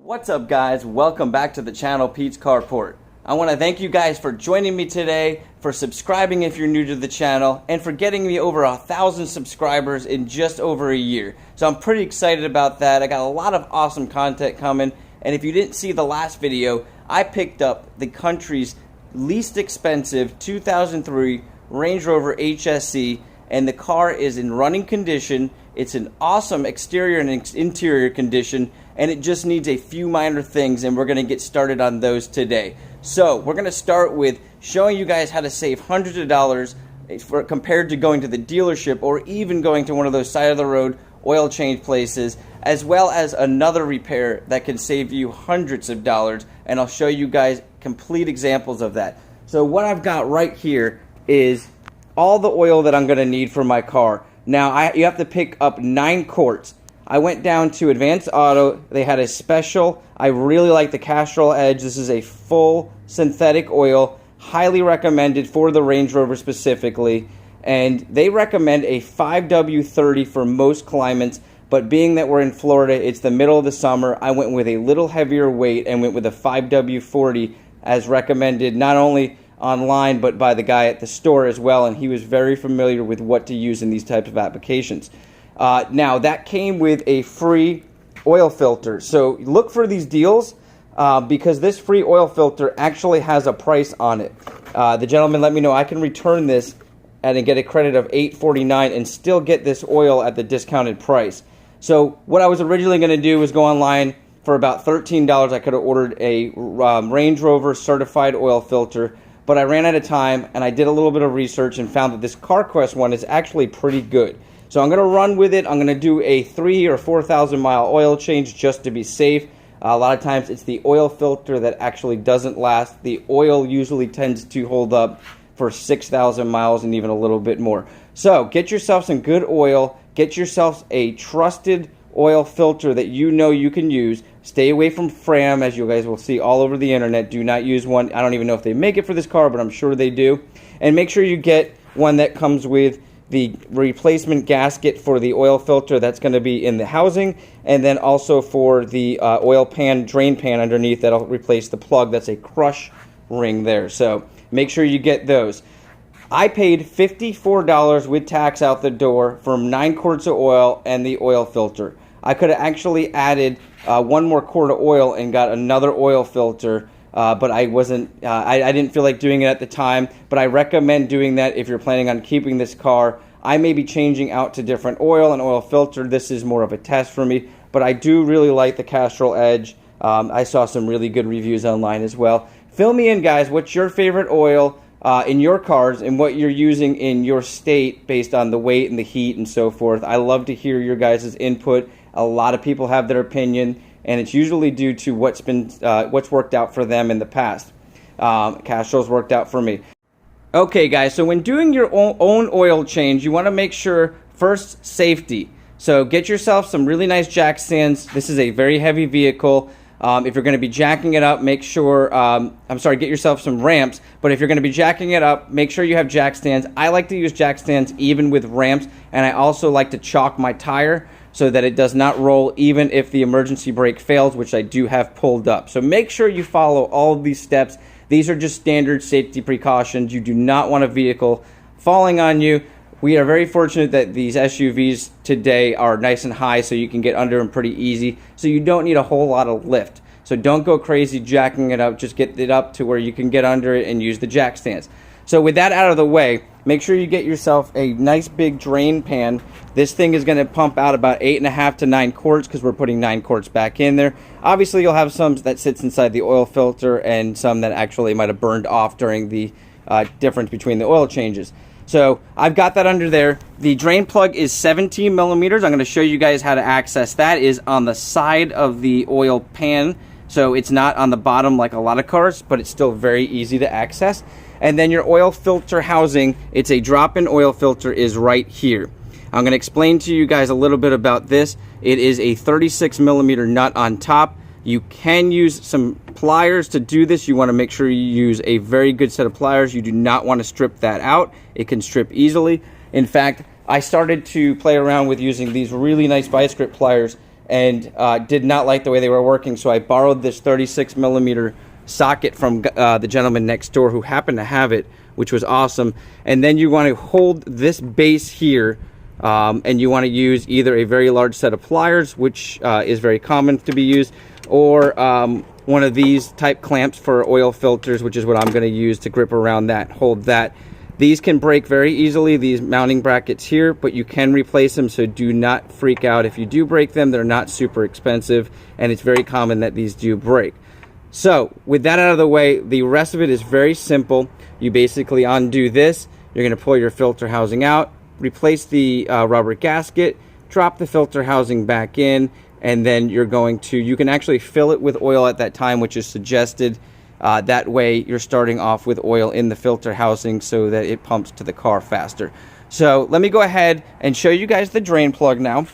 What's up, guys? Welcome back to the channel, Pete's Carport. I want to thank you guys for joining me today, for subscribing if you're new to the channel, and for getting me over 1,000 subscribers in just over a year. So I'm pretty excited about that. I got a lot of awesome content coming, and if you didn't see the last video, I picked up the country's least expensive 2003 Range Rover HSE, and the car is in running condition. It's an awesome exterior and interior condition, and it just needs a few minor things, and we're going to get started on those today. So we're going to start with showing you guys how to save hundreds of dollars compared to going to the dealership or even going to one of those side-of-the-road oil change places, as well as another repair that can save you hundreds of dollars, and I'll show you guys complete examples of that. So what I've got right here is all the oil that I'm going to need for my car. Now, you have to pick up 9 quarts. I went down to Advanced Auto. They had a special. I really like the Castrol Edge. This is a full synthetic oil, highly recommended for the Range Rover specifically. And they recommend a 5W30 for most climates, but being that we're in Florida, it's the middle of the summer, I went with a little heavier weight and went with a 5W40 as recommended, not only online but by the guy at the store as well, and he was very familiar with what to use in these types of applications. Now, that came with a free oil filter. So look for these deals because this free oil filter actually has a price on it. The gentleman let me know I can return this and get a credit of $8.49 and still get this oil at the discounted price. So what I was originally going to do was go online for about $13. I could have ordered a Range Rover certified oil filter, but I ran out of time and I did a little bit of research and found that this CarQuest one is actually pretty good. So I'm going to run with it. I'm going to do a 3,000 or 4,000 mile oil change just to be safe. A lot of times it's the oil filter that actually doesn't last. The oil usually tends to hold up for 6,000 miles and even a little bit more. So get yourself some good oil. Get yourself a trusted oil filter that you know you can use. Stay away from Fram, as you guys will see all over the internet. Do not use one. I don't even know if they make it for this car, but I'm sure they do. And make sure you get one that comes with the replacement gasket for the oil filter. That's going to be in the housing, and then also for the oil pan, drain pan underneath, that'll replace the plug. That's a crush ring there. So make sure you get those. I paid $54 with tax out the door for 9 quarts of oil and the oil filter. I could have actually added 1 more quart of oil and got another oil filter, but I wasn't. I didn't feel like doing it at the time. But I recommend doing that if you're planning on keeping this car. I may be changing out to different oil and oil filter. This is more of a test for me, but I do really like the Castrol Edge. I saw some really good reviews online as well. Fill me in, guys. What's your favorite oil in your cars and what you're using in your state based on the weight and the heat and so forth? I love to hear your guys' input. A lot of people have their opinion, and it's usually due to what's worked out for them in the past. Castrol's worked out for me. Okay, guys, so when doing your own oil change, you want to make sure, first, safety. So get yourself some really nice jack stands. This is a very heavy vehicle. If you're going to be jacking it up, make sure, get yourself some ramps. But if you're going to be jacking it up, make sure you have jack stands. I like to use jack stands even with ramps, and I also like to chalk my tire so that it does not roll even if the emergency brake fails, which I do have pulled up. So make sure you follow all of these steps. These are just standard safety precautions. You do not want a vehicle falling on you. We are very fortunate that these SUVs today are nice and high, so you can get under them pretty easy. So you don't need a whole lot of lift. So don't go crazy jacking it up. Just get it up to where you can get under it and use the jack stands. So with that out of the way, make sure you get yourself a nice big drain pan. This thing is going to pump out about 8.5 to 9 quarts because we're putting 9 quarts back in there. Obviously, you'll have some that sits inside the oil filter and some that actually might have burned off during the difference between the oil changes. So I've got that under there. The drain plug is 17 millimeters. I'm going to show you guys how to access that. It is on the side of the oil pan. So it's not on the bottom like a lot of cars, but it's still very easy to access. And then your oil filter housing, it's a drop-in oil filter, is right here. I'm going to explain to you guys a little bit about this. It is a 36 millimeter nut on top. You can use some pliers to do this. You want to make sure you use a very good set of pliers. You do not want to strip that out. It can strip easily. In fact, I started to play around with using these really nice vice grip pliers and did not like the way they were working. So I borrowed this 36 millimeter socket from the gentleman next door who happened to have it, which was awesome. And then you want to hold this base here, and you want to use either a very large set of pliers, which is very common to be used, or one of these type clamps for oil filters, which is what I'm going to use to grip around that, hold that. These can break very easily, these mounting brackets here, but you can replace them, so do not freak out if you do break them. They're not super expensive, and it's very common that these do break. So with that out of the way, the rest of it is very simple. You basically undo this, you're going to pull your filter housing out, replace the rubber gasket, drop the filter housing back in, and then you're going to, you can actually fill it with oil at that time, which is suggested. That way you're starting off with oil in the filter housing so that it pumps to the car faster. So let me go ahead and show you guys the drain plug now.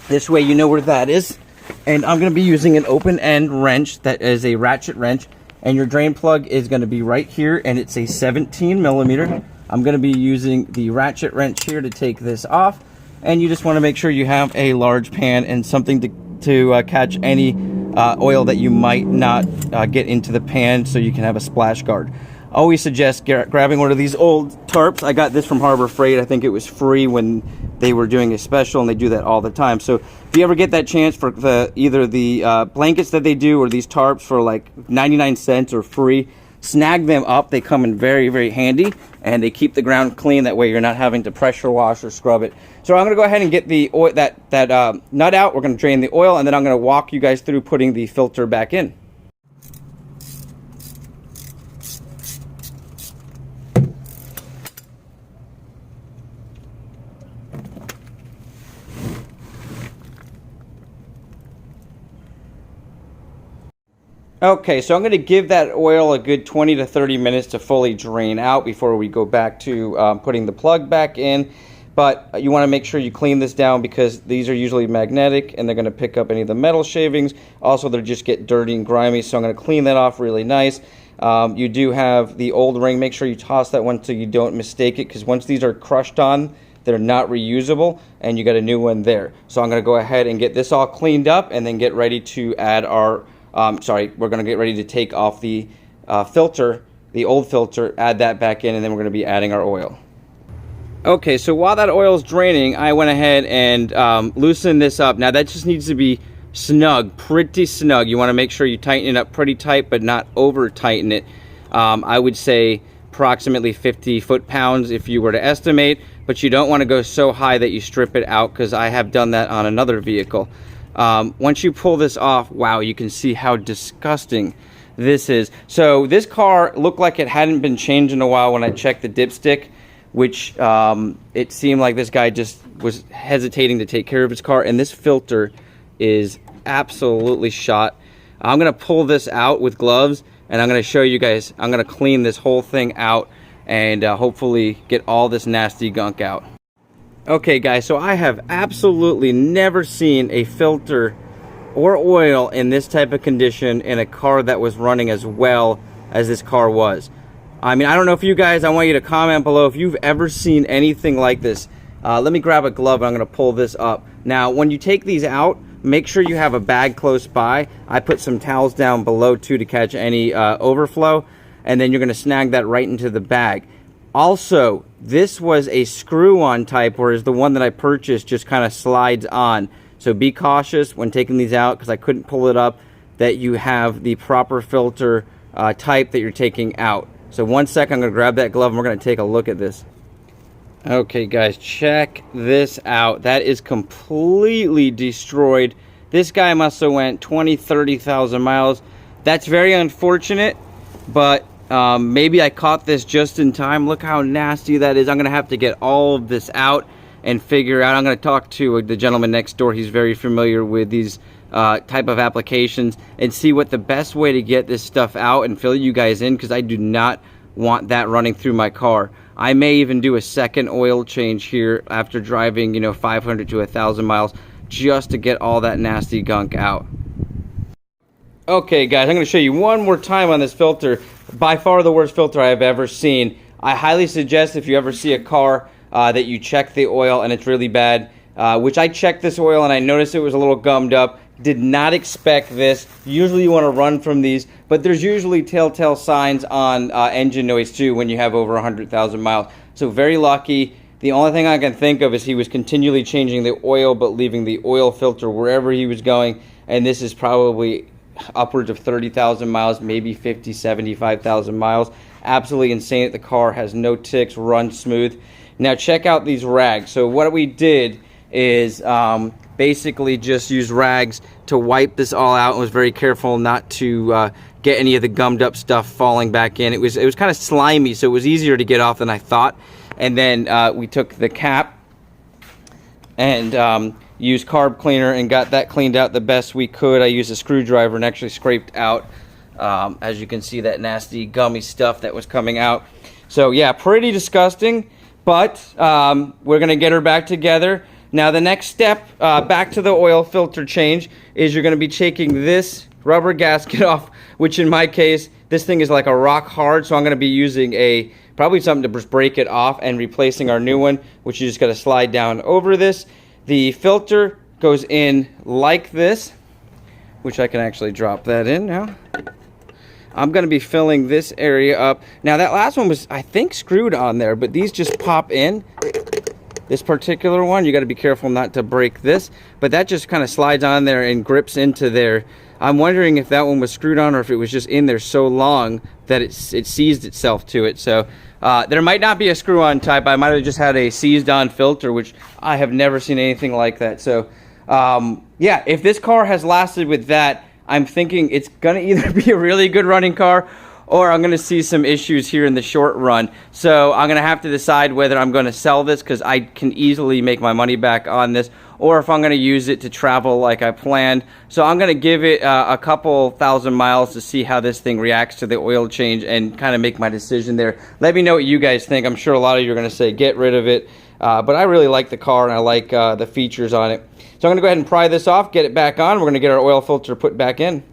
This way you know where that is. And I'm going to be using an open end wrench that is a ratchet wrench. And your drain plug is going to be right here, and it's a 17 millimeter. I'm going to be using the ratchet wrench here to take this off. And you just want to make sure you have a large pan and something to catch any oil that you might not get into the pan, so you can have a splash guard. I always suggest grabbing one of these old tarps. I got this from Harbor Freight. I think it was free when they were doing a special, and they do that all the time. So if you ever get that chance for either the blankets that they do or these tarps for like 99 cents or free, snag them up. They come in very, very handy, and they keep the ground clean. That way you're not having to pressure wash or scrub it. So I'm going to go ahead and get the oil, that nut out. We're going to drain the oil, and then I'm going to walk you guys through putting the filter back in. Okay, so I'm going to give that oil a good 20 to 30 minutes to fully drain out before we go back to putting the plug back in. But you want to make sure you clean this down, because these are usually magnetic and they're going to pick up any of the metal shavings. Also, they'll just get dirty and grimy, so I'm going to clean that off really nice. You do have the old ring. Make sure you toss that one so you don't mistake it, because once these are crushed on, they're not reusable, and you got a new one there. So I'm going to go ahead and get this all cleaned up and then get ready to add our we're going to get ready to take off the filter, the old filter, add that back in, and then we're going to be adding our oil. Okay, so while that oil is draining, I went ahead and loosened this up. Now that just needs to be snug, pretty snug. You want to make sure you tighten it up pretty tight, but not over tighten it. I would say approximately 50 foot-pounds if you were to estimate, but you don't want to go so high that you strip it out, because I have done that on another vehicle. Once you pull this off, wow, you can see how disgusting this is. So this car looked like it hadn't been changed in a while when I checked the dipstick, which it seemed like this guy just was hesitating to take care of his car, and this filter is absolutely shot. I'm going to pull this out with gloves, and I'm going to show you guys. I'm going to clean this whole thing out and hopefully get all this nasty gunk out. Okay guys, so I have absolutely never seen a filter or oil in this type of condition in a car that was running as well as this car was. I mean, I don't know if you guys, I want you to comment below if you've ever seen anything like this. Let me grab a glove, and I'm going to pull this up. Now, when you take these out, make sure you have a bag close by. I put some towels down below too to catch any overflow, and then you're going to snag that right into the bag. Also, this was a screw-on type, whereas the one that I purchased just kind of slides on. So be cautious when taking these out, because I couldn't pull it up, that you have the proper filter type that you're taking out. So 1 second, I'm going to grab that glove and we're going to take a look at this. Okay guys, check this out. That is completely destroyed. This guy must have went 20,000-30,000 miles. That's very unfortunate, but maybe I caught this just in time. Look how nasty that is. I'm going to have to get all of this out and figure out. I'm going to talk to the gentleman next door. He's very familiar with these type of applications, and see what the best way to get this stuff out and fill you guys in, because I do not want that running through my car. I may even do a second oil change here after driving, 500 to 1,000 miles, just to get all that nasty gunk out. Okay guys, I'm going to show you one more time on this filter. By far the worst filter I have ever seen. I highly suggest, if you ever see a car that you check the oil and it's really bad, which I checked this oil and I noticed it was a little gummed up. Did not expect this. Usually you want to run from these, but there's usually telltale signs on engine noise too when you have over 100,000 miles. So very lucky. The only thing I can think of is he was continually changing the oil but leaving the oil filter wherever he was going, and this is probably upwards of 30,000 miles, maybe 50, 75,000 miles. Absolutely insane that the car has no ticks, runs smooth. Now check out these rags. So what we did is basically just use rags to wipe this all out and was very careful not to get any of the gummed up stuff falling back in. It was kind of slimy, so it was easier to get off than I thought. And then we took the cap and used carb cleaner and got that cleaned out the best we could. I used a screwdriver and actually scraped out, as you can see, that nasty gummy stuff that was coming out. So yeah, pretty disgusting, but we're gonna get her back together. Now the next step back to the oil filter change is you're gonna be taking this rubber gasket off, which in my case, this thing is like a rock hard, so I'm gonna be using probably something to just break it off and replacing our new one, which you just gotta slide down over this. The filter goes in like this, which I can actually drop that in now. I'm gonna be filling this area up. Now that last one was, I think, screwed on there, but these just pop in. This particular one, you gotta be careful not to break this, but that just kind of slides on there and grips into there. I'm wondering if that one was screwed on or if it was just in there so long that it seized itself to it. So there might not be a screw-on type. I might have just had a seized-on filter, which I have never seen anything like that. So yeah, if this car has lasted with that, I'm thinking it's gonna either be a really good running car or I'm gonna see some issues here in the short run. So I'm gonna have to decide whether I'm gonna sell this, because I can easily make my money back on this, or if I'm gonna use it to travel like I planned. So I'm gonna give it a couple thousand miles to see how this thing reacts to the oil change and kind of make my decision there. Let me know what you guys think. I'm sure a lot of you are gonna say get rid of it, but I really like the car and I like the features on it. So I'm gonna go ahead and pry this off, get it back on. We're gonna get our oil filter put back in.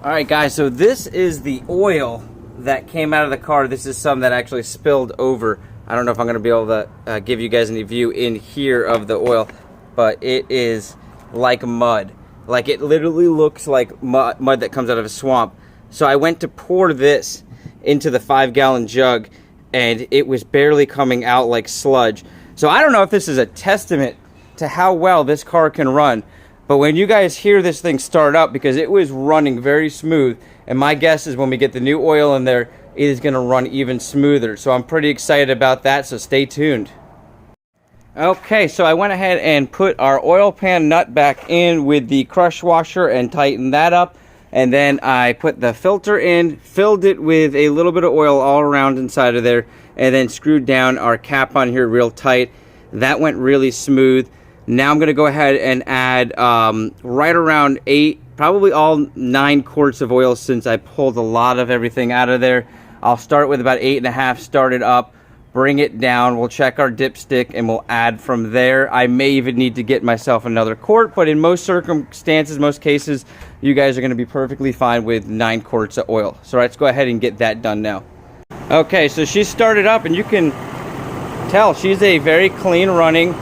All right, guys, so this is the oil that came out of the car. This is some that actually spilled over. I don't know if I'm going to be able to give you guys any view in here of the oil, but it is like mud. Like, it literally looks like mud that comes out of a swamp. So I went to pour this into the 5-gallon jug, and it was barely coming out like sludge. So I don't know if this is a testament to how well this car can run. But when you guys hear this thing start up, because it was running very smooth, and my guess is when we get the new oil in there, it is going to run even smoother. So I'm pretty excited about that, so stay tuned. Okay, so I went ahead and put our oil pan nut back in with the crush washer and tightened that up. And then I put the filter in, filled it with a little bit of oil all around inside of there, and then screwed down our cap on here real tight. That went really smooth. Now I'm going to go ahead and add right around 8, probably all 9 quarts of oil, since I pulled a lot of everything out of there. I'll start with about 8.5, start it up, bring it down. We'll check our dipstick and we'll add from there. I may even need to get myself another quart, but in most circumstances, most cases, you guys are going to be perfectly fine with 9 quarts of oil. So let's go ahead and get that done now. Okay, so she started up, and you can tell she's a very clean running,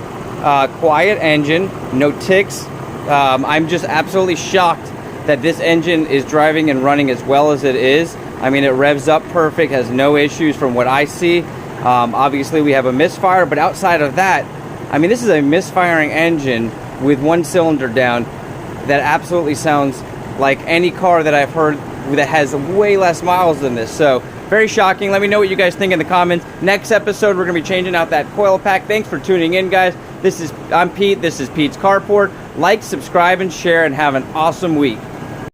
quiet engine, no ticks. I'm just absolutely shocked that this engine is driving and running as well as it is. I mean, it revs up perfect, has no issues from what I see. Obviously we have a misfire, but outside of that, I mean, this is a misfiring engine with 1 cylinder down that absolutely sounds like any car that I've heard that has way less miles than this. So very shocking. Let me know what you guys think in the comments. Next episode, we're gonna be changing out that coil pack. Thanks for tuning in, guys. I'm Pete, this is Pete's Carport. Like, subscribe, and share, and have an awesome week.